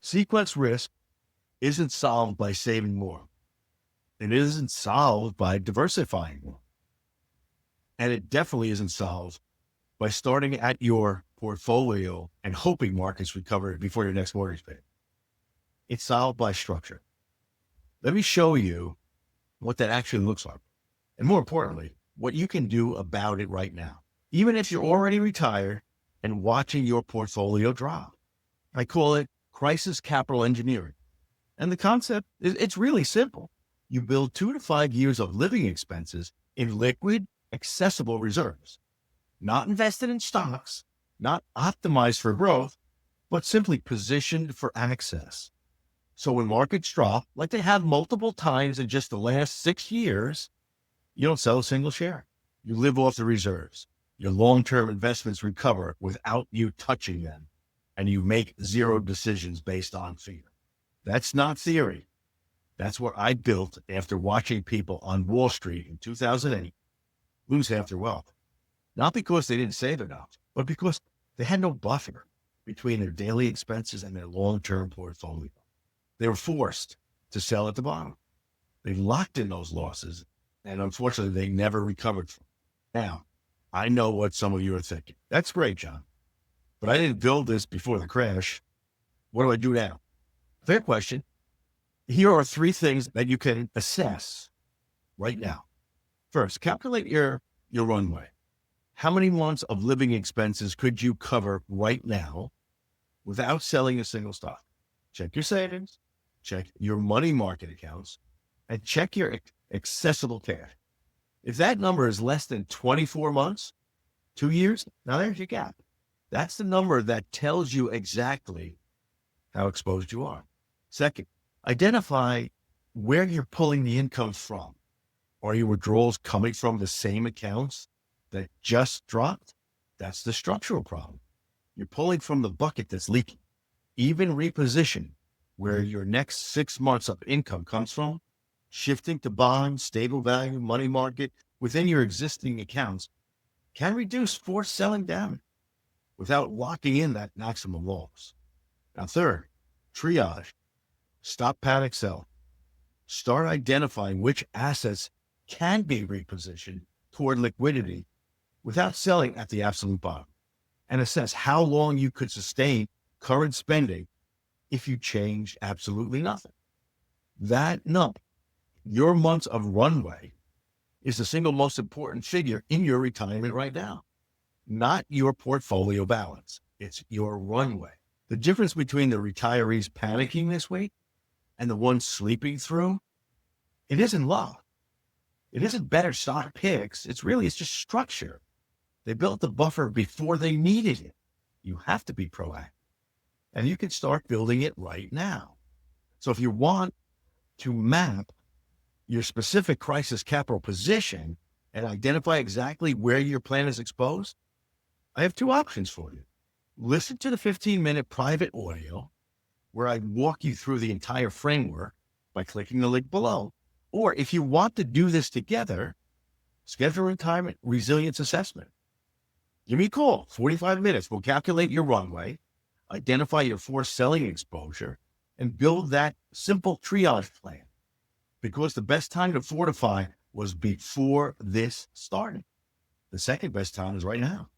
Sequence risk isn't solved by saving more. It isn't solved by diversifying more. And it definitely isn't solved by starting at your portfolio and hoping markets recover before your next mortgage payment. It's solved by structure. Let me show you what that actually looks like. And more importantly, what you can do about it right now, even if you're already retired and watching your portfolio drop. I call it crisis capital engineering. And the concept is it's really simple. You build 2 to 5 years of living expenses in liquid, accessible reserves, not invested in stocks, not optimized for growth, but simply positioned for access. So when markets drop, like they have multiple times in just the last 6 years, you don't sell a single share. You live off the reserves. Your long-term investments recover without you touching them, and you make zero decisions based on fear. That's not theory. That's what I built after watching people on Wall Street in 2008 lose half their wealth. Not because they didn't save enough, but because they had no buffer between their daily expenses and their long-term portfolio. They were forced to sell at the bottom. They locked in those losses, and unfortunately, they never recovered from it. Now, I know what some of you are thinking. That's great, John, but I didn't build this before the crash. What do I do now? Fair question. Here are 3 things that you can assess right now. First, calculate your runway. How many months of living expenses could you cover right now without selling a single stock? Check your savings, check your money market accounts, and check your accessible cash. If that number is less than 24 months, 2 years, now there's your gap. That's the number that tells you exactly how exposed you are. Second, identify where you're pulling the income from. Are your withdrawals coming from the same accounts that just dropped? That's the structural problem. You're pulling from the bucket that's leaking. Even reposition where your next 6 months of income comes from, shifting to bonds, stable value, money market within your existing accounts can reduce forced selling down without locking in that maximum loss. Now, third, triage. Stop panic sell. Start identifying which assets can be repositioned toward liquidity without selling at the absolute bottom, and assess how long you could sustain current spending if you change absolutely nothing. That number, your months of runway, is the single most important figure in your retirement right now, not your portfolio balance. It's your runway. The difference between the retirees panicking this week and the ones sleeping through, it isn't luck. It isn't better stock picks. It's just structure. They built the buffer before they needed it. You have to be proactive, and you can start building it right now. So if you want to map your specific crisis capital position and identify exactly where your plan is exposed, I have 2 options for you. Listen to the 15-minute private audio where I walk you through the entire framework by clicking the link below. Or if you want to do this together, schedule a retirement resilience assessment. Give me a call, 45 minutes. We'll calculate your runway, identify your forced selling exposure, and build that simple triage plan. Because the best time to fortify was before this started. The second best time is right now.